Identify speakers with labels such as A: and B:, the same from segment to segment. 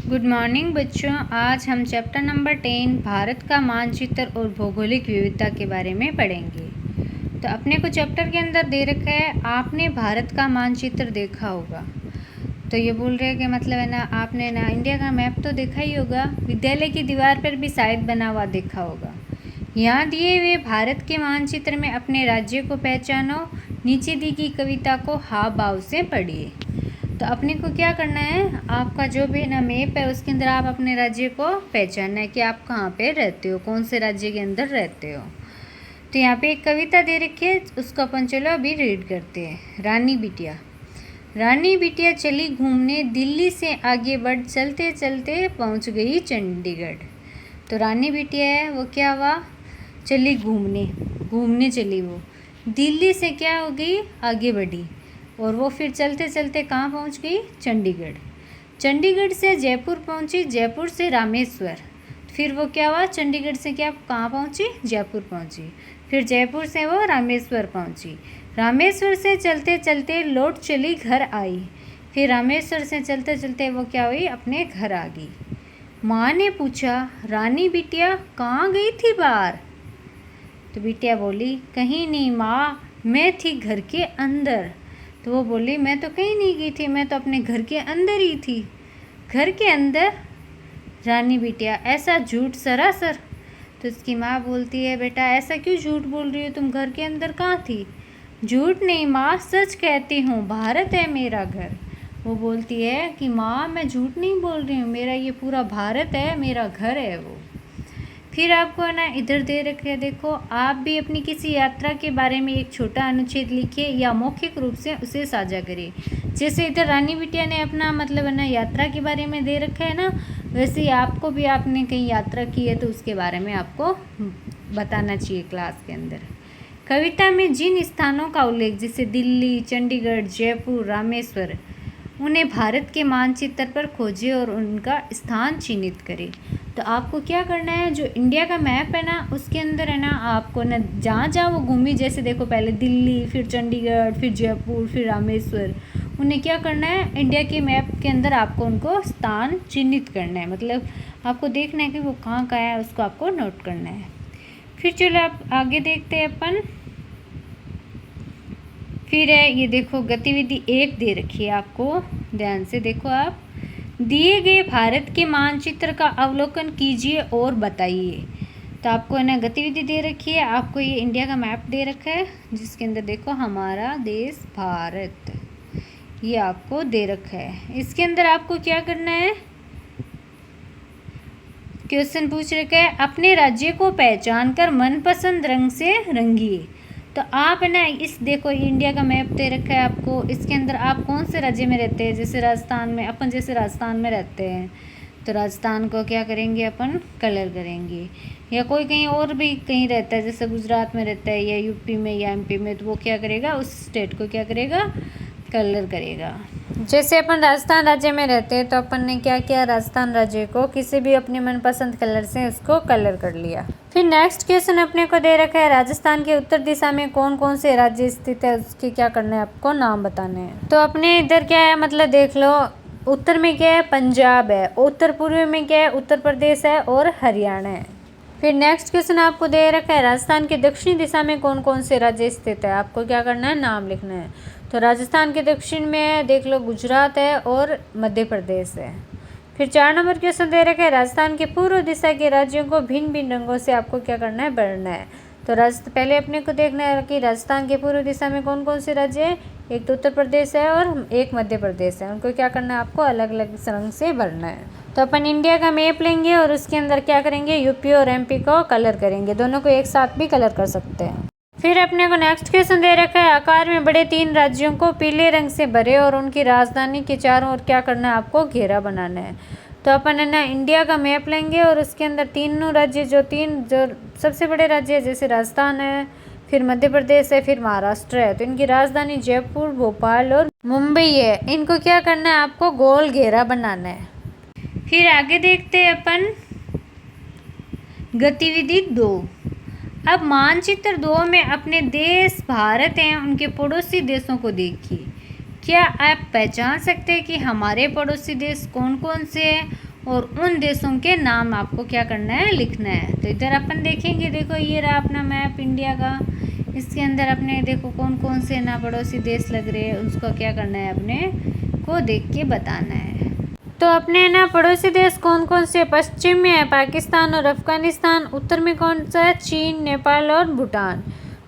A: Good morning बच्चों। आज हम चैप्टर नंबर 10 भारत का मानचित्र और भौगोलिक विविधता के बारे में पढ़ेंगे। तो अपने को चैप्टर के अंदर दे रखा है, आपने भारत का मानचित्र देखा होगा। तो ये बोल रहे हैं कि मतलब है ना, आपने ना इंडिया का मैप तो देखा ही होगा, विद्यालय की दीवार पर भी शायद बना हुआ देखा होगा। यहाँ दिए हुए भारत के मानचित्र में अपने राज्य को पहचानो। नीचे दी गई कविता को हाव भाव से पढ़िए। तो अपने को क्या करना है, आपका जो भी ना मैप है उसके अंदर आप अपने राज्य को पहचानना है कि आप कहाँ पे रहते हो, कौन से राज्य के अंदर रहते हो। तो यहाँ पे एक कविता दे रखी है, उसको अपन चलो अभी रीड करते हैं। रानी बिटिया चली घूमने, दिल्ली से आगे बढ़, चलते चलते पहुँच गई चंडीगढ़। तो रानी बिटिया है वो क्या हुआ, चली घूमने चली, वो दिल्ली से क्या हो गई, आगे बढ़ी, और वो फिर चलते चलते कहाँ पहुँच गई, चंडीगढ़ से जयपुर पहुँची, जयपुर से रामेश्वर, फिर वो क्या हुआ, चंडीगढ़ से क्या कहाँ पहुँची, जयपुर पहुँची, फिर जयपुर से वो रामेश्वर पहुँची, रामेश्वर से चलते चलते लौट चली घर आई, फिर रामेश्वर से चलते चलते वो क्या हुई, अपने घर आ गई। माँ ने पूछा, रानी बिटिया कहाँ गई थी बाहर। तो बिटिया बोली, कहीं नहीं माँ, मैं थी घर के अंदर। तो वो बोली, मैं तो कहीं नहीं गई थी, मैं तो अपने घर के अंदर ही थी। घर के अंदर? रानी बिटिया, ऐसा झूठ सरासर। तो उसकी माँ बोलती है, बेटा ऐसा क्यों झूठ बोल रही हो, तुम घर के अंदर कहाँ थी। झूठ नहीं माँ, सच कहती हूँ, भारत है मेरा घर। वो बोलती है कि माँ मैं झूठ नहीं बोल रही हूँ, मेरा ये पूरा भारत है, मेरा घर है वो। फिर आपको है ना इधर दे रखे है, देखो आप भी अपनी किसी यात्रा के बारे में एक छोटा अनुच्छेद लिखिए या मौखिक रूप से उसे साझा करिए। जैसे इधर रानी बिटिया ने अपना मतलब है ना यात्रा के बारे में दे रखा है ना, वैसे ही आपको भी आपने कहीं यात्रा की है तो उसके बारे में आपको बताना चाहिए क्लास के अंदर। कविता में जिन स्थानों का उल्लेख जैसे दिल्ली, चंडीगढ़, जयपुर, रामेश्वर, उन्हें भारत के मानचित्र पर खोजें और उनका स्थान चिन्हित करें। तो आपको क्या करना है, जो इंडिया का मैप है ना उसके अंदर है ना, आपको ना जहाँ जहाँ वो घूमी, जैसे देखो पहले दिल्ली, फिर चंडीगढ़, फिर जयपुर, फिर रामेश्वर, उन्हें क्या करना है, इंडिया के मैप के अंदर आपको उनको स्थान चिन्हित करना है, मतलब आपको देखना है कि वो कहाँ कहाँ है, उसको आपको नोट करना है। फिर चलो आप आगे देखते हैं अपन। फिर है ये देखो गतिविधि 1 दे रखी है, आपको ध्यान से देखो। आप दिए गए भारत के मानचित्र का अवलोकन कीजिए और बताइए। तो आपको है ना गतिविधि दे रखी है, आपको ये इंडिया का मैप दे रखा है जिसके अंदर देखो हमारा देश भारत, ये आपको दे रखा है। इसके अंदर आपको क्या करना है, क्वेश्चन पूछ रखा है, अपने राज्य को पहचान कर मनपसंद रंग से रंगिए। तो आप है ना इस देखो इंडिया का मैप दे रखा है आपको, इसके अंदर आप कौन से राज्य में रहते हैं, जैसे राजस्थान में, अपन जैसे राजस्थान में रहते हैं तो राजस्थान को क्या करेंगे, अपन कलर करेंगे। या कोई कहीं और भी कहीं रहता है, जैसे गुजरात में रहता है या यूपी में या एमपी में, तो वो क्या करेगा, उस स्टेट को क्या करेगा, कलर करेगा। जैसे अपन राजस्थान राज्य में रहते हैं तो अपन ने क्या किया, राजस्थान राज्य को किसी भी अपने मनपसंद कलर से उसको कलर कर लिया। फिर नेक्स्ट क्वेश्चन अपने को दे रखा है, राजस्थान के उत्तर दिशा में कौन कौन से राज्य स्थित है, उसके क्या करना है, आपको नाम बताने हैं। तो अपने इधर क्या है, मतलब देख लो, उत्तर में क्या है, पंजाब है, उत्तर पूर्व में क्या है, उत्तर प्रदेश है और हरियाणा है। फिर नेक्स्ट क्वेश्चन आपको दे रखा है, राजस्थान के दक्षिणी दिशा में कौन कौन से राज्य स्थित है, आपको क्या करना है, नाम लिखना है। तो राजस्थान के दक्षिण में देख लो गुजरात है और मध्य प्रदेश है। फिर 4 नंबर क्वेश्चन दे रखा है, राजस्थान के पूर्व दिशा के राज्यों को भिन्न भिन्न रंगों से आपको क्या करना है, बढ़ना है। तो पहले अपने को देखना है कि राजस्थान के पूर्व दिशा में कौन कौन से राज्य है, एक तो उत्तर प्रदेश है और एक मध्य प्रदेश है, उनको क्या करना है, आपको अलग अलग रंग से भरना है। तो अपन इंडिया का मैप लेंगे और उसके अंदर क्या करेंगे, यूपी और एमपी को कलर करेंगे, दोनों को एक साथ भी कलर कर सकते हैं। फिर अपने को नेक्स्ट क्वेश्चन दे रखा है, आकार में बड़े 3 राज्यों को पीले रंग से भरे और उनकी राजधानी के चारों ओर क्या करना है, आपको घेरा बनाना है। तो अपन है ना इंडिया का मैप लेंगे और उसके अंदर तीनों राज्य जो सबसे बड़े राज्य है, जैसे राजस्थान है, फिर मध्य प्रदेश है, फिर महाराष्ट्र है, तो इनकी राजधानी जयपुर, भोपाल और मुंबई है, इनको क्या करना है, आपको गोल घेरा बनाना है। फिर आगे देखते हैं अपन गतिविधि 2। अब मानचित्र 2 में अपने देश भारत हैं उनके पड़ोसी देशों को देखिए। क्या आप पहचान सकते हैं कि हमारे पड़ोसी देश कौन कौन से हैं और उन देशों के नाम आपको क्या करना है, लिखना है। तो इधर अपन देखेंगे, देखो ये रहा अपना मैप इंडिया का। इसके अंदर अपने देखो कौन कौन से ना पड़ोसी देश लग रहे हैं, उसको क्या करना है, अपने को देख के बताना है। तो अपने ना पड़ोसी देश कौन कौन से, पश्चिम में है पाकिस्तान और अफगानिस्तान, उत्तर में कौन सा है, चीन, नेपाल और भूटान,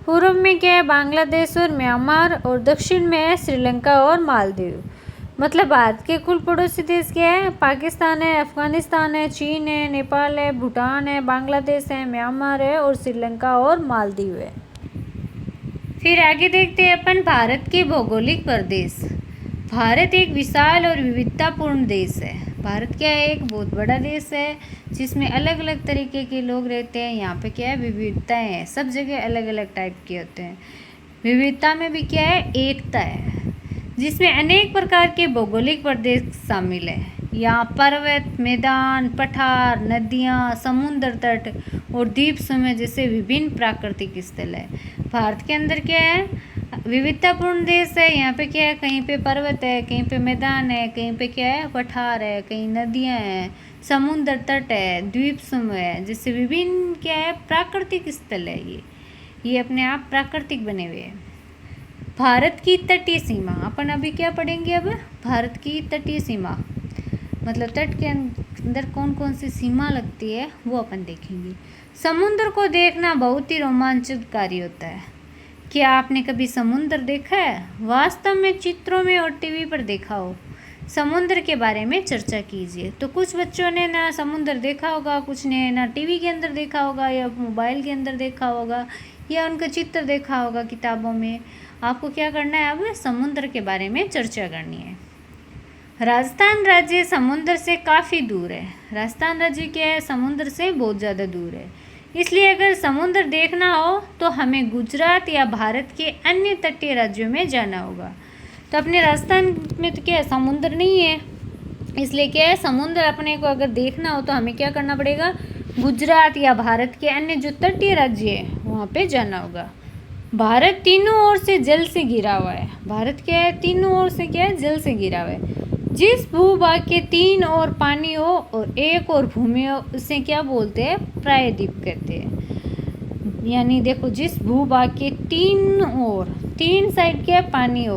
A: पूर्व में क्या है, बांग्लादेश और म्यांमार, और दक्षिण में है श्रीलंका और मालदीव। मतलब भारत के कुल पड़ोसी देश क्या है, पाकिस्तान है, अफगानिस्तान है, चीन है, नेपाल है, भूटान है, बांग्लादेश है, म्यांमार है और श्रीलंका और मालदीव है। फिर आगे देखते हैं अपन भारत के भौगोलिक प्रदेश। भारत एक विशाल और विविधतापूर्ण देश है। भारत क्या है, एक बहुत बड़ा देश है जिसमें अलग अलग तरीके के लोग रहते हैं। यहाँ पे क्या है, विविधताएं हैं, सब जगह अलग अलग टाइप के होते हैं। विविधता में भी क्या है, एकता है, जिसमें अनेक प्रकार के भौगोलिक प्रदेश शामिल है। यहाँ पर्वत, मैदान, पठार, नदियाँ, समुद्र तट और द्वीप समूह जैसे विभिन्न प्राकृतिक स्थल है। भारत के अंदर क्या है, विविधतापूर्ण देश है। यहाँ पे क्या है, कहीं पे पर्वत है, कहीं पे मैदान है, कहीं पे क्या है, पठार है, कहीं नदियाँ हैं, समुद्र तट है, द्वीप समूह है, जैसे विभिन्न क्या है, प्राकृतिक स्थल है। ये अपने आप प्राकृतिक बने हुए हैं। भारत की तटीय सीमा, अपन अभी क्या पढ़ेंगे, अब भारत की तटीय सीमा मतलब तट के अंदर कौन कौन सी सीमा लगती है वो अपन देखेंगे। समुद्र को देखना बहुत ही रोमांचकारी होता है। क्या आपने कभी समुद्र देखा है? वास्तव में चित्रों में और टीवी पर देखा हो। समुद्र के बारे में चर्चा कीजिए। तो कुछ बच्चों ने ना समुद्र देखा होगा, कुछ ने ना टीवी के अंदर देखा होगा या मोबाइल के अंदर देखा होगा या उनका चित्र देखा होगा किताबों में। आपको क्या करना है, अब समुद्र के बारे में चर्चा करनी है। राजस्थान राज्य समुद्र से काफ़ी दूर है। राजस्थान राज्य क्या है, समुद्र से बहुत ज़्यादा दूर है। इसलिए अगर समुद्र देखना हो तो हमें गुजरात या भारत के अन्य तटीय राज्यों में जाना होगा। तो अपने राजस्थान में तो क्या है, समुद्र नहीं है, इसलिए क्या है, समुद्र अपने को अगर देखना हो तो हमें क्या करना पड़ेगा, गुजरात या भारत के अन्य जो तटीय राज्य है वहाँ पे जाना होगा। भारत तीनों ओर से जल से घिरा हुआ है। भारत क्या है, तीनों ओर से क्या है, जल से घिरा हुआ है। जिस भूभाग के तीन ओर पानी हो और एक और भूमि हो उसे क्या बोलते हैं, प्रायद्वीप कहते हैं। यानी देखो, जिस भूभाग के तीन साइड क्या पानी हो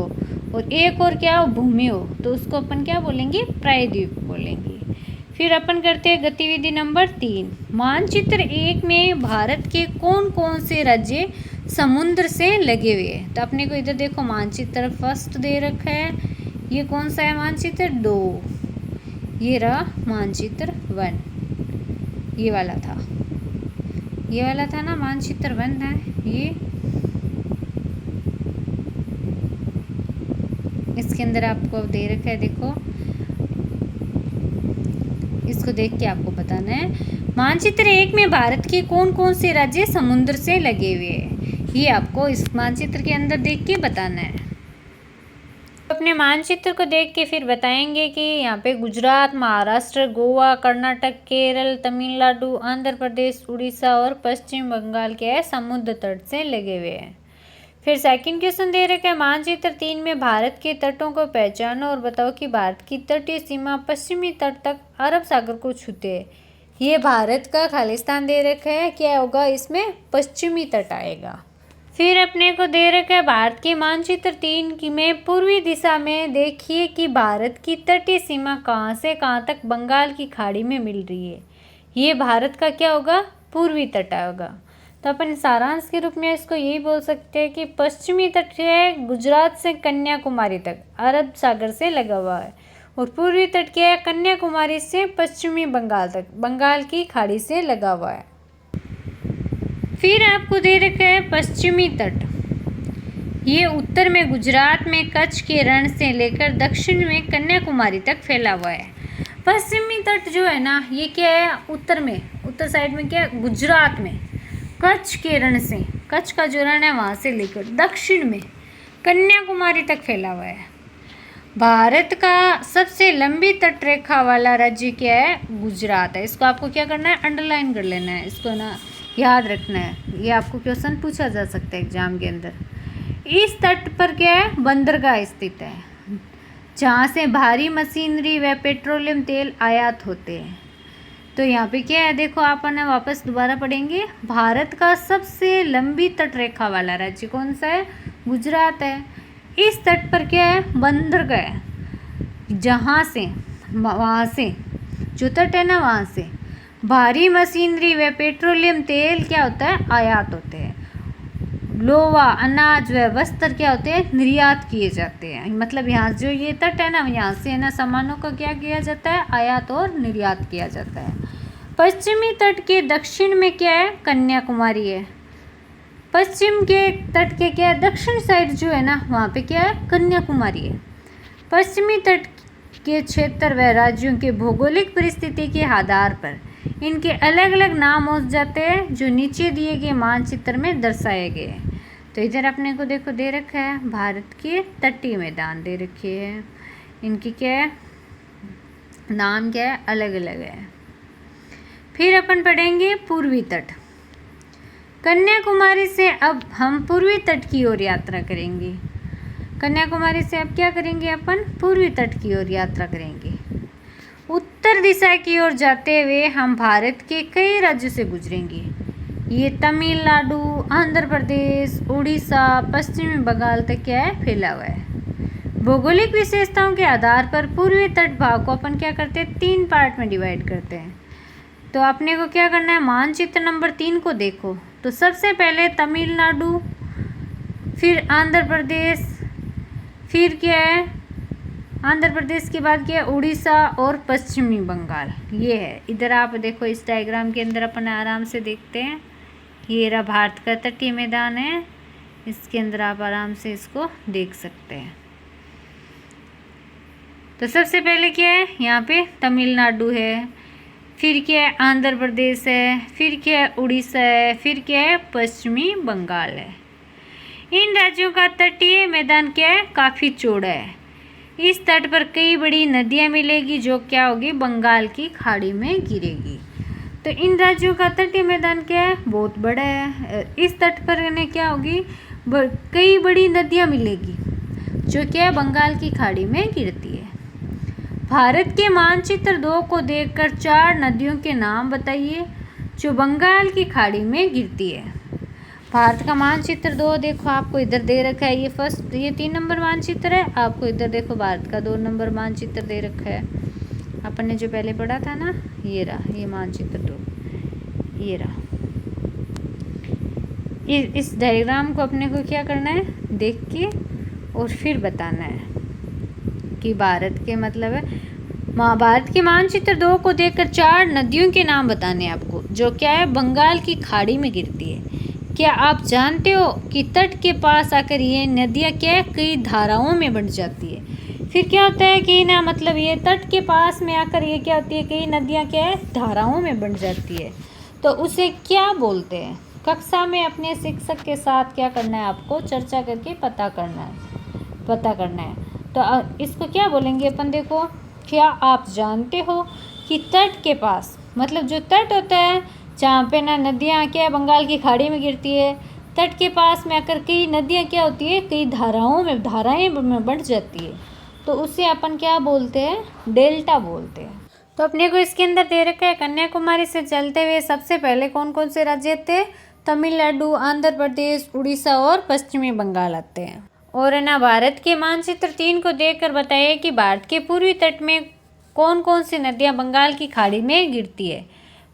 A: और एक और क्या हो, भूमि हो, तो उसको अपन क्या बोलेंगे, प्रायद्वीप बोलेंगे। फिर अपन करते हैं गतिविधि नंबर 3। मानचित्र 1 में भारत के कौन कौन से राज्य समुद्र से लगे हुए हैं। तो अपने को इधर देखो मानचित्र फर्स्ट दे रखा है, ये कौन सा है, मानचित्र 2, ये रहा मानचित्र 1, ये वाला था ना, मानचित्र 1 है ये। इसके अंदर आपको दे रखा है, देखो इसको देख के आपको बताना है। मानचित्र 1 में भारत के कौन कौन से राज्य समुद्र से लगे हुए हैं, ये आपको इस मानचित्र के अंदर देख के बताना है। अपने मानचित्र को देख के फिर बताएंगे कि यहाँ पे गुजरात, महाराष्ट्र, गोवा, कर्नाटक, केरल, तमिलनाडु, आंध्र प्रदेश, उड़ीसा और पश्चिम बंगाल के है समुद्र तट से लगे हुए हैं। फिर सेकंड क्वेश्चन दे रखा है, मानचित्र 3 में भारत के तटों को पहचानो और बताओ कि भारत की तटीय सीमा पश्चिमी तट तक अरब सागर को छूते है। ये भारत का खालिस्तान दे रखा है, क्या होगा इसमें, पश्चिमी तट आएगा। फिर अपने को दे रखा है भारत के मानचित्र 3 की में पूर्वी दिशा में देखिए कि भारत की तटीय सीमा कहाँ से कहाँ तक बंगाल की खाड़ी में मिल रही है। ये भारत का क्या होगा, पूर्वी तट होगा। तो अपन सारांश के रूप में इसको यही बोल सकते हैं कि पश्चिमी तट है गुजरात से कन्याकुमारी तक अरब सागर से लगा हुआ है, और पूर्वी तट क्या है, कन्याकुमारी से पश्चिमी बंगाल तक बंगाल की खाड़ी से लगा हुआ है। फिर आपको दे रखा है पश्चिमी तट, ये उत्तर में गुजरात में कच्छ के रण से लेकर दक्षिण में कन्याकुमारी तक फैला हुआ है। पश्चिमी तट जो है ना, ये क्या है, उत्तर साइड में क्या है, गुजरात में कच्छ के रण से, कच्छ का जो रण है वहाँ से लेकर दक्षिण में कन्याकुमारी तक फैला हुआ है। भारत का सबसे लंबी तट रेखा वाला राज्य क्या है, गुजरात है। इसको आपको क्या करना है, अंडरलाइन कर लेना है, इसको ना याद रखना है, ये आपको क्वेश्चन पूछा जा सकता है एग्जाम के अंदर। इस तट पर क्या है, बंदरगाह स्थित है। जहाँ से भारी मशीनरी व पेट्रोलियम तेल आयात होते हैं। तो यहाँ पे क्या है, देखो अपन वापस दोबारा पढ़ेंगे। भारत का सबसे लंबी तटरेखा वाला राज्य कौन सा है? गुजरात है। इस तट पर क्या है? बंदरगाह है, जहाँ से वहाँ से जो तट है ना, वहाँ से भारी मशीनरी व पेट्रोलियम तेल क्या होता है? आयात होते हैं। लोहा, अनाज व वस्त्र क्या होते हैं? निर्यात किए जाते हैं। मतलब यहाँ जो ये तट है ना, यहाँ से है ना सामानों का क्या किया जाता है? आयात और निर्यात किया जाता है। पश्चिमी तट के दक्षिण में क्या है? कन्याकुमारी है। पश्चिम के तट के क्या है? दक्षिण साइड जो है ना, वहाँ पे क्या है? कन्याकुमारी है। पश्चिमी तट के क्षेत्र व राज्यों के भौगोलिक परिस्थिति के आधार पर इनके अलग अलग नाम हो जाते हैं, जो नीचे दिए गए मानचित्र में दर्शाए गए हैं। तो इधर अपने को देखो दे रखा है भारत के तटीय मैदान दे रखे हैं, इनकी क्या है? नाम क्या है? अलग अलग है। फिर अपन पढ़ेंगे पूर्वी तट। कन्याकुमारी से अब हम पूर्वी तट की ओर यात्रा करेंगे। कन्याकुमारी से अब क्या करेंगे? अपन पूर्वी तट की ओर यात्रा करेंगे। उत्तर दिशा की ओर जाते हुए हम भारत के कई राज्यों से गुजरेंगे। ये तमिलनाडु, आंध्र प्रदेश, उड़ीसा, पश्चिमी बंगाल तक क्या है? फैला हुआ है। भौगोलिक विशेषताओं के आधार पर पूर्वी तट भाग को अपन क्या करते हैं? 3 पार्ट में डिवाइड करते हैं। तो अपने को क्या करना है? मानचित्र नंबर 3 को देखो। तो सबसे पहले तमिलनाडु, फिर आंध्र प्रदेश, फिर क्या है? आंध्र प्रदेश के बाद क्या है? उड़ीसा और पश्चिमी बंगाल। ये है, इधर आप देखो इस डायग्राम के अंदर अपन आराम से देखते हैं। ये रहा भारत का तटीय मैदान है, इसके अंदर आप आराम से इसको देख सकते हैं। तो सबसे पहले क्या है? यहाँ पे तमिलनाडु है, फिर क्या है? आंध्र प्रदेश है, फिर क्या है? उड़ीसा है, फिर क्या है? पश्चिमी बंगाल है। इन राज्यों का तटीय मैदान क्या है? काफ़ी चौड़ा है। इस तट पर कई बड़ी नदियाँ मिलेगी, जो क्या होगी? बंगाल की खाड़ी में गिरेगी। तो इन राज्यों का तटीय मैदान क्या है? बहुत बड़ा है। इस तट पर ने क्या होगी? कई बड़ी नदियाँ मिलेगी, जो क्या है? बंगाल की खाड़ी में गिरती है। भारत के मानचित्र 2 को देखकर 4 नदियों के नाम बताइए, जो बंगाल की खाड़ी में गिरती है। भारत का मानचित्र 2 देखो आपको इधर दे रखा है। ये 3 नंबर मानचित्र है। आपको इधर देखो भारत का 2 नंबर मानचित्र दे रखा है। अपन ने जो पहले पढ़ा था ना, ये रहा, ये मानचित्र 2, ये रहा। इस डायग्राम को अपने को क्या करना है? देख के और फिर बताना है कि भारत के मतलब है भारत के मानचित्र 2 को देखकर 4 नदियों के नाम बताने हैं आपको, जो क्या है? बंगाल की खाड़ी में गिरती है। क्या आप जानते हो कि तट के पास आकर ये नदियाँ क्या है? कई धाराओं में बंट जाती है। फिर क्या होता है कि ना, मतलब ये तट के पास में आकर ये क्या होती है? कई नदियाँ क्या है? धाराओं में बंट जाती है। तो उसे क्या बोलते हैं? कक्षा में अपने शिक्षक के साथ क्या करना है? आपको चर्चा करके पता करना है। तो इसको क्या बोलेंगे अपन? देखो, क्या आप जानते हो कि तट के पास, मतलब जो तट होता है जहाँ पे ना नदियाँ क्या है? बंगाल की खाड़ी में गिरती है, तट के पास में आकर कई नदियाँ क्या होती है? कई धाराएं में बढ़ जाती है। तो उसे अपन क्या बोलते हैं? डेल्टा बोलते हैं। तो अपने को इसके अंदर दे रखा है, कन्याकुमारी से चलते हुए सबसे पहले कौन कौन से राज्य थे? तमिलनाडु, आंध्र प्रदेश, उड़ीसा और पश्चिमी बंगाल आते हैं। और है ना, भारत के मानचित्र 3 को देखकर बताइए कि भारत के पूर्वी तट में कौन कौन सी नदियाँ बंगाल की खाड़ी में गिरती है।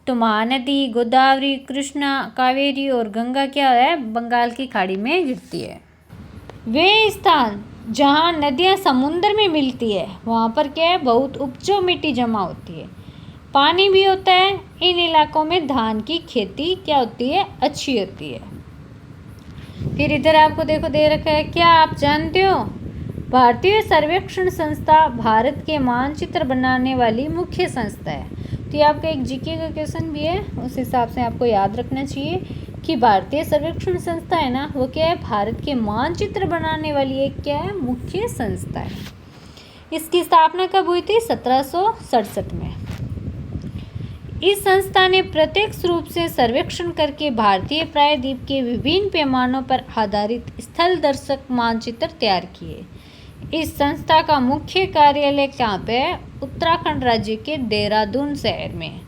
A: तो महानदी, गोदावरी, कृष्णा, कावेरी और गंगा क्या है? बंगाल की खाड़ी में गिरती है। वे स्थान जहाँ नदियाँ समुद्र में मिलती है, वहाँ पर क्या है? बहुत उपजाऊ मिट्टी जमा होती है, पानी भी होता है। इन इलाकों में धान की खेती क्या होती है? अच्छी होती है। फिर इधर आपको देखो दे रखा है, क्या आप जानते हो? भारतीय सर्वेक्षण संस्था भारत के मानचित्र बनाने वाली मुख्य संस्था है। तो ये आपका एक जीके का क्वेश्चन भी है, उस हिसाब से आपको याद रखना चाहिए कि भारतीय सर्वेक्षण संस्था है ना, वो क्या है? भारत के मानचित्र बनाने वाली एक क्या है? मुख्य संस्था है। इसकी स्थापना कब हुई थी? 1767 में। इस संस्था ने प्रत्यक्ष रूप से सर्वेक्षण करके भारतीय प्रायद्वीप के विभिन्न पैमानों पर आधारित स्थल दर्शक मानचित्र तैयार किए। इस संस्था का मुख्य कार्यालय कहाँ पे है? उत्तराखंड राज्य के देहरादून शहर में।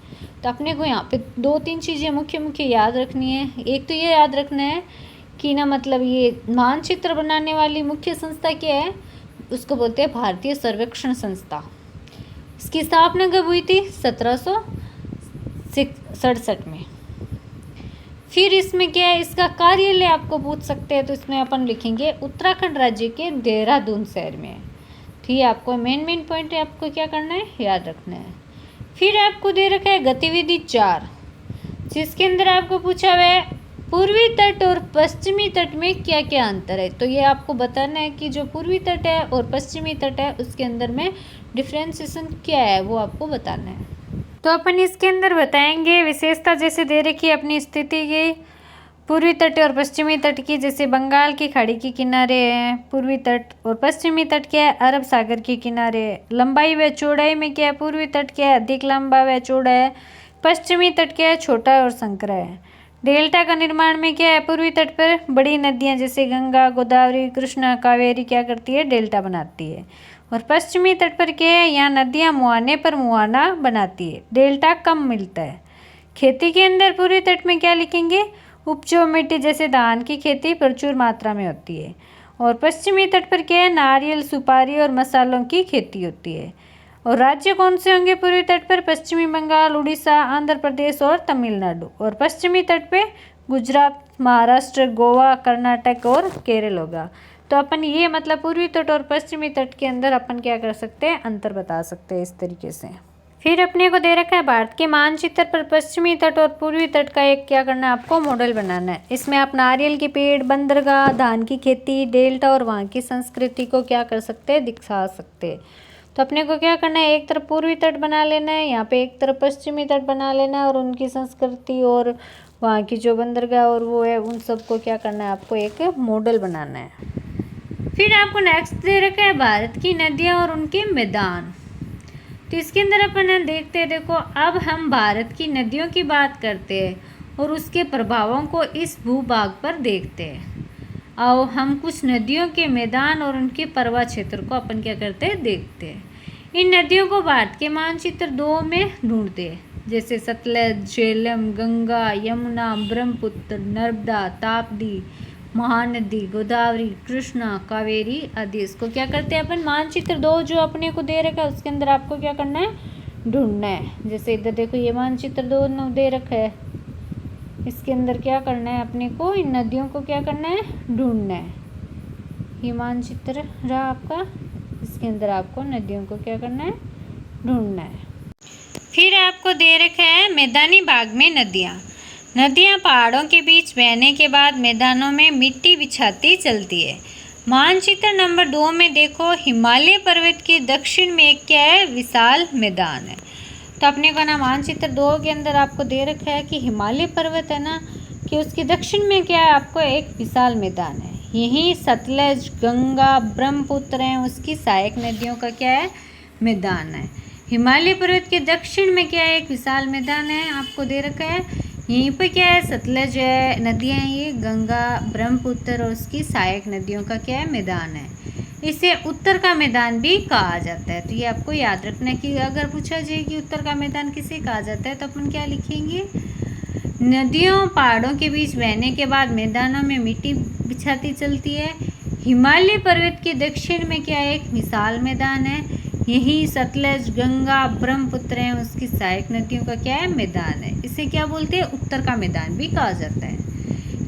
A: तो अपने को यहाँ पे 2-3 चीज़ें मुख्य याद रखनी है। एक तो ये याद रखना है कि ना मतलब ये मानचित्र बनाने वाली मुख्य संस्था क्या है, उसको बोलते हैं भारतीय सर्वेक्षण संस्था। इसकी स्थापना कब हुई थी? 1767 में। फिर इसमें क्या है, इसका कार्यालय आपको पूछ सकते हैं, तो इसमें अपन लिखेंगे उत्तराखंड राज्य के देहरादून शहर में। ठीक है, आपको मेन पॉइंट है, आपको क्या करना है, याद रखना है। फिर आपको दे रखा है गतिविधि 4, जिसके अंदर आपको पूछा हुआ है पूर्वी तट और पश्चिमी तट में क्या क्या अंतर है। तो ये आपको बताना है कि जो पूर्वी तट है और पश्चिमी तट है उसके अंदर में डिफ्रेंसिएशन क्या है, वो आपको बताना है। तो अपन इसके अंदर बताएंगे विशेषता, जैसे दे रखी है अपनी स्थिति की पूर्वी तट और पश्चिमी तट की, जैसे बंगाल की खाड़ी के किनारे हैं पूर्वी तट, और पश्चिमी तट क्या है, अरब सागर के किनारे है। लंबाई व चौड़ाई में क्या है, पूर्वी तट क्या है, अधिक लंबा व चौड़ा है, पश्चिमी तट क्या है, छोटा और संकरा है। डेल्टा का निर्माण में क्या है, पूर्वी तट पर बड़ी नदियाँ जैसे गंगा, गोदावरी, कृष्णा, कावेरी क्या करती है, डेल्टा बनाती है। और पश्चिमी तट पर क्या है, यहाँ नदियाँ मुहाने पर मुहाना बनाती है, डेल्टा कम मिलता है। खेती के अंदर पूर्वी तट में क्या लिखेंगे, उपजाऊ मिट्टी जैसे धान की खेती प्रचुर मात्रा में होती है। और पश्चिमी तट पर क्या है, नारियल, सुपारी और मसालों की खेती होती है। और राज्य कौन से होंगे पूर्वी तट पर, पश्चिमी बंगाल, उड़ीसा, आंध्र प्रदेश और तमिलनाडु। और पश्चिमी तट पे गुजरात, महाराष्ट्र, गोवा, कर्नाटक और केरल होगा। तो अपन ये मतलब पूर्वी तट और पश्चिमी तट के अंदर अपन क्या कर सकते हैं, अंतर बता सकते हैं इस तरीके से। फिर अपने को दे रखा है भारत के मानचित्र पर पश्चिमी तट और पूर्वी तट का एक क्या करना है, आपको मॉडल बनाना है। इसमें आप नारियल के पेड़, बंदरगाह, धान की खेती, डेल्टा और वहाँ की संस्कृति को क्या कर सकते हैं, दिखा सकते हैं। तो अपने को क्या करना है, एक तरफ पूर्वी तट बना लेना है, यहाँ पे एक तरफ पश्चिमी तट बना लेना है, और उनकी संस्कृति और वहाँ की जो बंदरगाह और वो है उन सबको क्या करना है, आपको एक मॉडल बनाना है। फिर आपको नेक्स्ट दे रखा है भारत की नदियाँ और उनके मैदान। तो इसके अंदर अपन देखते हैं, देखो अब हम भारत की नदियों की बात करते हैं और उसके प्रभावों को इस भूभाग पर देखते हैं। आओ हम कुछ नदियों के मैदान और उनके प्रवाह क्षेत्र को अपन क्या करते हैं, देखते हैं। इन नदियों को भारत के मानचित्र 2 में ढूंढते हैं, जैसे सतलज, झेलम, गंगा, यमुना, ब्रह्मपुत्र, नर्मदा, ताप्ती, महानदी, गोदावरी, कृष्णा, कावेरी आदि। इसको क्या करते हैं अपन, मानचित्र 2 जो अपने को दे रखा है उसके अंदर आपको क्या करना है, ढूंढना है। जैसे इधर देखो ये मानचित्र 2 दे रखा है, इसके अंदर क्या करना है अपने को, इन नदियों को क्या करना है, ढूंढना है। ये मानचित्र रहा आपका, इसके अंदर आपको नदियों को क्या करना है, ढूंढना है। फिर आपको दे रखा है मैदानी भाग में नदियाँ। नदियाँ पहाड़ों के बीच बहने के बाद मैदानों में मिट्टी बिछाती चलती है। मानचित्र नंबर 2 में देखो हिमालय पर्वत के दक्षिण में एक क्या है, विशाल मैदान है। तो अपने को ना मानचित्र 2 के अंदर आपको दे रखा है कि हिमालय पर्वत है ना, कि उसके दक्षिण में क्या है, आपको एक विशाल मैदान है। यहीं सतलज, गंगा, ब्रह्मपुत्र हैं, उसकी सहायक नदियों का क्या है, मैदान है। हिमालय पर्वत के दक्षिण में क्या है, एक विशाल मैदान है, आपको दे रखा है। यहीं पर क्या है, सतलज है, नदियाँ हैं ये, गंगा, ब्रह्मपुत्र और उसकी सहायक नदियों का क्या है, मैदान है। इसे उत्तर का मैदान भी कहा जाता है। तो ये आपको याद रखना है कि अगर पूछा जाए कि उत्तर का मैदान किसे कहा जाता है, तो अपन क्या लिखेंगे, नदियों पहाड़ों के बीच बहने के बाद मैदानों में मिट्टी बिछाती चलती है। हिमालय पर्वत के दक्षिण में क्या है, एक विशाल मैदान है। यही सतलज, गंगा, ब्रह्मपुत्र हैं, उसकी सहायक नदियों का क्या है, मैदान है। इसे क्या बोलते हैं, उत्तर का मैदान भी कहा जाता है।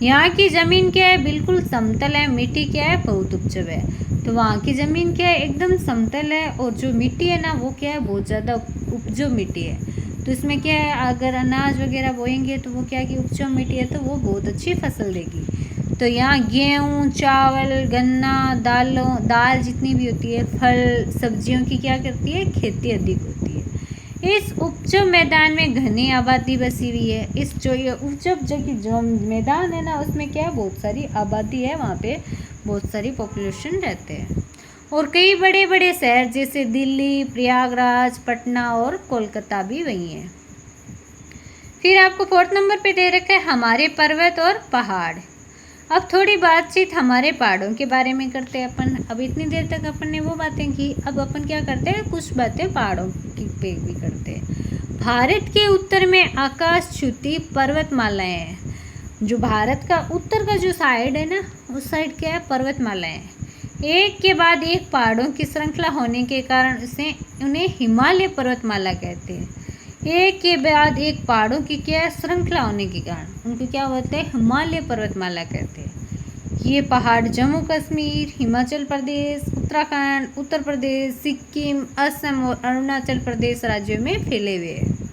A: यहाँ की ज़मीन क्या है, बिल्कुल समतल है, मिट्टी क्या है, बहुत उपजाऊ है। तो वहाँ की ज़मीन क्या है, एकदम समतल है, और जो मिट्टी है ना वो क्या है, बहुत ज़्यादा उपजाऊ मिट्टी है। तो इसमें क्या है, अगर अनाज वगैरह बोएंगे तो वो क्या है कि उपजाऊ मिट्टी है, तो वो बहुत अच्छी फसल देगी। तो यहाँ गेहूँ, चावल, गन्ना, दाल जितनी भी होती है, फल सब्जियों की क्या करती है, खेती अधिक होती है। इस उपजाऊ मैदान में घनी आबादी बसी हुई है। इस जो ये उपजाऊ जगह जो मैदान है ना, उसमें क्या है, बहुत सारी आबादी है, वहाँ पे बहुत सारी पॉपुलेशन रहते हैं। और कई बड़े बड़े शहर जैसे दिल्ली, प्रयागराज, पटना और कोलकाता भी वही हैं। फिर आपको 4th नंबर पे दे रखा है हमारे पर्वत और पहाड़। अब थोड़ी बातचीत हमारे पहाड़ों के बारे में करते हैं अपन। अब इतनी देर तक अपन ने वो बातें की, अब अपन क्या करते हैं, कुछ बातें पहाड़ों की पे भी करते हैं। भारत के उत्तर में आकाश छूती पर्वतमालाएं हैं। जो भारत का उत्तर का जो साइड है ना, उस साइड क्या है, पर्वतमालाएं हैं। एक के बाद एक पहाड़ों की श्रृंखला होने के कारण इसे उन्हें हिमालय पर्वतमाला कहते हैं। एक के बाद एक पहाड़ों की क्या श्रृंखला होने के कारण उनको क्या होता है, हिमालय पर्वतमाला कहते हैं। ये पहाड़ जम्मू कश्मीर, हिमाचल प्रदेश, उत्तराखंड, उत्तर प्रदेश, सिक्किम, असम और अरुणाचल प्रदेश राज्यों में फैले हुए हैं।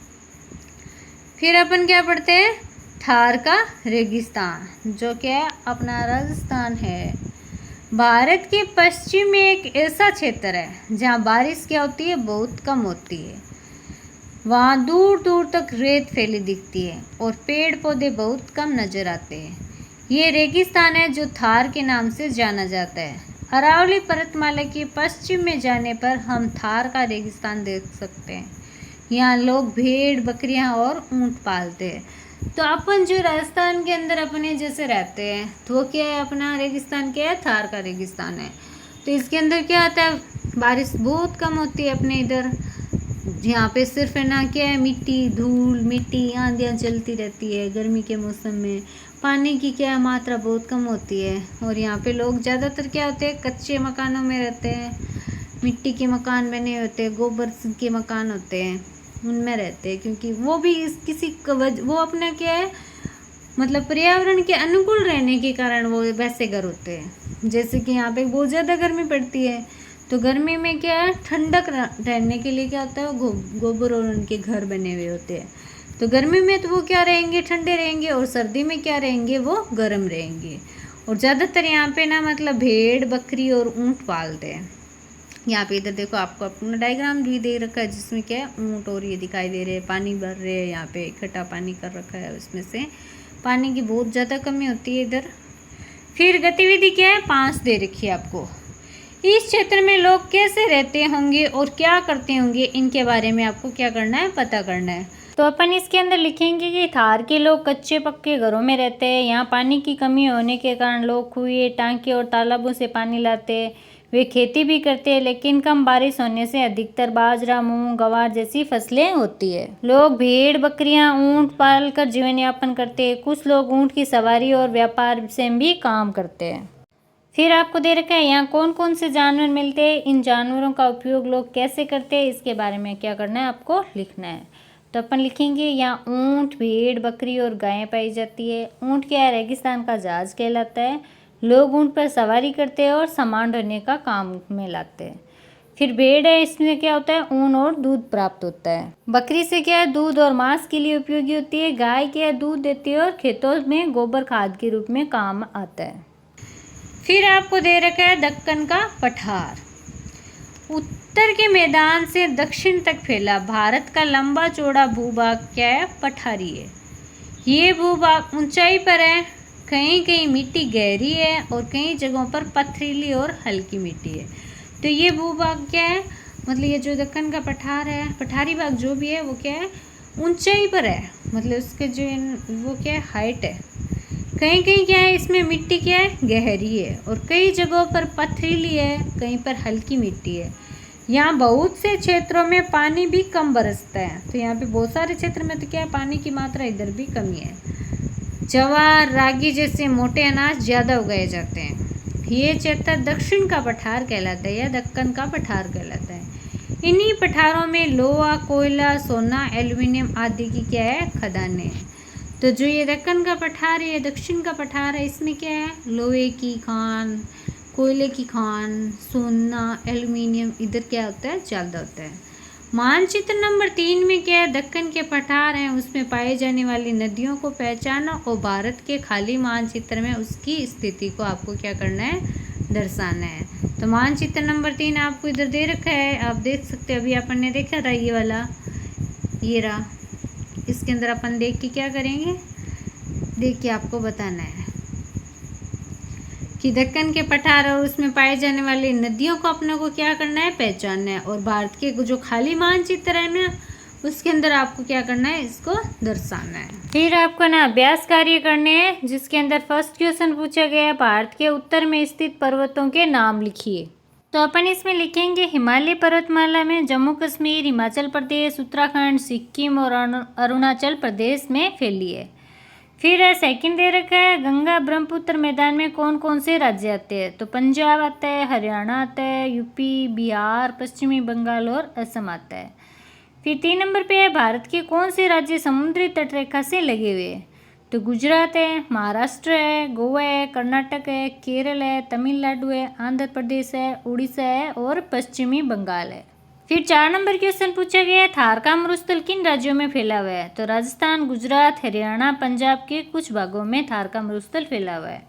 A: फिर अपन क्या पढ़ते हैं, थार का रेगिस्तान, जो क्या अपना राजस्थान है। भारत के पश्चिम में एक ऐसा क्षेत्र है जहाँ बारिश क्या होती है, बहुत कम होती है। वहाँ दूर दूर तक रेत फैली दिखती है और पेड़ पौधे बहुत कम नजर आते हैं। ये रेगिस्तान है जो थार के नाम से जाना जाता है। अरावली पर्वतमाला के पश्चिम में जाने पर हम थार का रेगिस्तान देख सकते हैं। यहाँ लोग भेड़, बकरियाँ और ऊँट पालते हैं। तो अपन जो राजस्थान के अंदर अपने जैसे रहते हैं, तो वो क्या है, अपना रेगिस्तान क्या है, थार का रेगिस्तान है। तो इसके अंदर क्या आता है, बारिश बहुत कम होती है अपने इधर। यहाँ पे सिर्फ है ना क्या है, मिट्टी, धूल, मिट्टी, आंधियाँ चलती रहती है। गर्मी के मौसम में पानी की क्या मात्रा बहुत कम होती है। और यहाँ पे लोग ज़्यादातर क्या होते हैं, कच्चे मकानों में रहते हैं। मिट्टी के मकान बने होते हैं, गोबर के मकान होते हैं, उनमें रहते हैं। क्योंकि वो भी वो अपना क्या है, मतलब पर्यावरण के अनुकूल रहने के कारण वो वैसे घर होते हैं। जैसे कि यहाँ पे बहुत ज़्यादा गर्मी पड़ती है, तो गर्मी में क्या है, ठंडक रहने के लिए क्या होता है, गोबर और उनके घर बने हुए होते हैं। तो गर्मी में तो वो क्या रहेंगे, ठंडे रहेंगे, और सर्दी में क्या रहेंगे, वो गर्म रहेंगे। और ज़्यादातर यहाँ पे ना मतलब भेड़, बकरी और ऊँट पालते हैं। यहाँ पे इधर देखो, आपको अपना डायग्राम भी दे रखा है जिसमें क्या है, ऊँट और ये दिखाई दे रहे हैं, पानी भर रहे हैं। यहाँ पे इकट्ठा पानी कर रखा है, उसमें से पानी की बहुत ज़्यादा कमी होती है इधर। फिर गतिविधि क्या है, 5 दे रखी है आपको। इस क्षेत्र में लोग कैसे रहते होंगे और क्या करते होंगे, इनके बारे में आपको क्या करना है, पता करना है। तो अपन इसके अंदर लिखेंगे कि थार के लोग कच्चे पक्के घरों में रहते हैं। यहाँ पानी की कमी होने के कारण लोग कुएं, टांके और तालाबों से पानी लाते हैं। वे खेती भी करते हैं, लेकिन कम बारिश होने से अधिकतर बाजरा, मूंग, गवार जैसी फसलें होती है। लोग भेड़, बकरियां, ऊँट पाल कर जीवन यापन करते हैं। कुछ लोग ऊँट की सवारी और व्यापार से भी काम करते हैं। फिर आपको दे रखा है यहाँ कौन कौन से जानवर मिलते हैं, इन जानवरों का उपयोग लोग कैसे करते हैं, इसके बारे में क्या करना है, आपको लिखना है। तो अपन लिखेंगे यहाँ ऊँट, भेड़, बकरी और गायें पाई जाती है। ऊँट क्या है, रेगिस्तान का जहाज कहलाता है। लोग ऊँट पर सवारी करते हैं और सामान ढोने का काम में लाते हैं। फिर भेड़ है, इसमें क्या होता है, ऊन और दूध प्राप्त होता है। बकरी से क्या है, दूध और मांस के लिए उपयोगी होती है। गाय क्या है, दूध देती है और खेतों में गोबर खाद के रूप में काम आता है। फिर आपको दे रखा है दक्कन का पठार। उत्तर के मैदान से दक्षिण तक फैला भारत का लंबा चौड़ा भूभाग क्या है, पठारी है। ये भूभाग ऊंचाई पर है, कहीं कहीं मिट्टी गहरी है और कई जगहों पर पथरीली और हल्की मिट्टी है। तो ये भूभाग क्या है, मतलब ये जो दक्कन का पठार है, पठारी भाग जो भी है, वो क्या है, ऊंचाई पर है। मतलब उसके जो वो क्या है, हाइट है। कहीं कहीं क्या है, इसमें मिट्टी क्या है, गहरी है, और कई जगहों पर पथरीली है, कहीं पर हल्की मिट्टी है। यहाँ बहुत से क्षेत्रों में पानी भी कम बरसता है। तो यहाँ पे बहुत सारे क्षेत्र में तो क्या है, पानी की मात्रा इधर भी कमी है। ज्वार, रागी जैसे मोटे अनाज ज़्यादा उगाए जाते हैं। ये क्षेत्र दक्षिण का पठार कहलाता है या दक्कन का पठार कहलाता है। इन्हीं पठारों में लोहा, कोयला, सोना, एल्युमिनियम आदि की क्या है, खदानें हैं। तो जो ये दक्कन का पठार है, ये दक्षिण का पठार है, इसमें क्या है, लोहे की खान, कोयले की खान, सोना, एल्युमिनियम इधर क्या होता है, ज़्यादा होता है। मानचित्र नंबर 3 में क्या है, दक्कन के पठार हैं, उसमें पाई जाने वाली नदियों को पहचाना और भारत के खाली मानचित्र में उसकी स्थिति को आपको क्या करना है, दर्शाना है। तो मानचित्र नंबर 3 आपको इधर दे रखा है, आप देख सकते हैं। अभी अपन ने देखा था ये वाला, ये रहा। इसके अंदर अपन देख के क्या करेंगे, देख के आपको बताना है कि दक्कन के पठार और उसमें पाए जाने वाली नदियों को अपने को क्या करना है, पहचानना है। और भारत के जो खाली मानचित्र है ना, उसके अंदर आपको क्या करना है, इसको दर्शाना है। फिर आपको ना अभ्यास कार्य करने हैं, जिसके अंदर फर्स्ट क्वेश्चन पूछा गया है, भारत के उत्तर में स्थित पर्वतों के नाम लिखिए। तो अपन इसमें लिखेंगे हिमालय पर्वतमाला में जम्मू कश्मीर, हिमाचल प्रदेश, उत्तराखंड, सिक्किम और अरुणाचल प्रदेश में फैली है। फिर सेकंड दे रखा है, गंगा ब्रह्मपुत्र मैदान में कौन कौन से राज्य आते हैं। तो पंजाब आता है, हरियाणा आता है, यूपी, बिहार, पश्चिमी बंगाल और असम आता है। फिर 3 नंबर पे है, भारत के कौन से राज्य समुद्री तटरेखा से लगे हुए हैं। तो गुजरात है, महाराष्ट्र है, गोवा है, कर्नाटक है, केरल है, तमिलनाडु है, आंध्र प्रदेश है, उड़ीसा है और पश्चिमी बंगाल है। फिर 4 नंबर क्वेश्चन पूछा गया है, थार का मरुस्थल किन राज्यों में फैला हुआ है। तो राजस्थान, गुजरात, हरियाणा, पंजाब के कुछ भागों में थार का मरुस्थल फैला हुआ है।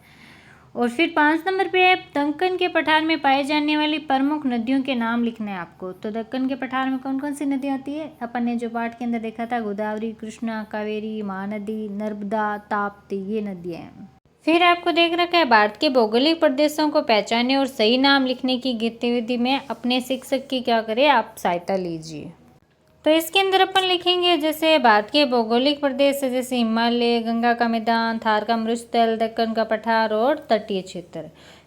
A: और फिर 5 नंबर पे है, दक्कन के पठार में पाई जाने वाली प्रमुख नदियों के नाम लिखने हैं आपको। तो दक्कन के पठार में कौन कौन सी नदियाँ आती है, अपन ने जो पाठ के अंदर देखा था, गोदावरी, कृष्णा, कावेरी, महानदी, नर्मदा, ताप्ती, ये नदियाँ हैं। फिर आपको देख रखा है, भारत के भौगोलिक प्रदेशों को पहचाने और सही नाम लिखने की गतिविधि में अपने शिक्षक की क्या करें, आप सहायता लीजिए। तो इसके अंदर अपन लिखेंगे जैसे भारत के भौगोलिक प्रदेश है, जैसे हिमालय, गंगा का मैदान, थार का मरुस्थल, दक्कन का पठार और तटीय क्षेत्र।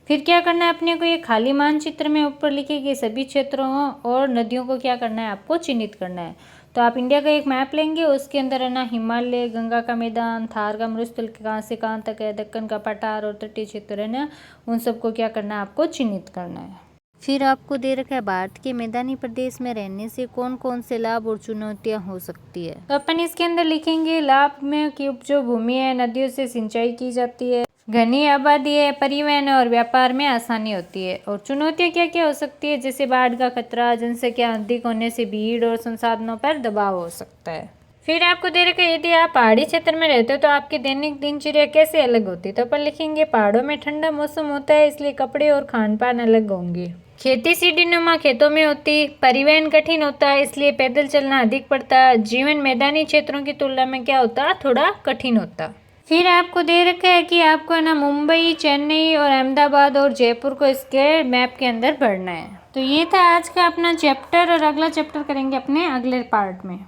A: फिर क्या करना है, अपने को ये खाली मानचित्र में ऊपर लिखे गए सभी क्षेत्रों और नदियों को क्या करना है, आपको चिन्हित करना है। तो आप इंडिया का एक मैप लेंगे, उसके अंदर है ना हिमालय, गंगा का मैदान, थार का मरुस्थल कहाँ से कहाँ तक है, दक्कन का पठार और तटीय क्षेत्र है ना, उन सबको क्या करना है, आपको चिन्हित करना है। फिर आपको दे रखा है, भारत के मैदानी प्रदेश में रहने से कौन कौन से लाभ और चुनौतियां हो सकती है। तो अपन इसके अंदर लिखेंगे, लाभ में कि जो भूमि है, नदियों से सिंचाई की जाती है, घनी आबादी है, परिवहन और व्यापार में आसानी होती है। और चुनौतियां क्या क्या हो सकती है, जैसे बाढ़ का खतरा, जनसंख्या अधिक होने से भीड़ और संसाधनों पर दबाव हो सकता है। फिर आपको दे रखा है, यदि आप पहाड़ी क्षेत्र में रहते हो तो आपकी दैनिक दिनचर्या कैसे अलग होती है। तो अपन लिखेंगे, पहाड़ों में ठंडा मौसम होता है, इसलिए कपड़े और खान पान अलग होंगे। खेती सीढ़ीनुमा खेतों में होती, परिवहन कठिन होता है, इसलिए पैदल चलना अधिक पड़ता। जीवन मैदानी क्षेत्रों की तुलना में क्या होता, थोड़ा कठिन होता। फिर आपको दे रखा है कि आपको ना मुंबई, चेन्नई और अहमदाबाद और जयपुर को इसके मैप के अंदर भरना है। तो ये था आज का अपना चैप्टर, और अगला चैप्टर करेंगे अपने अगले पार्ट में।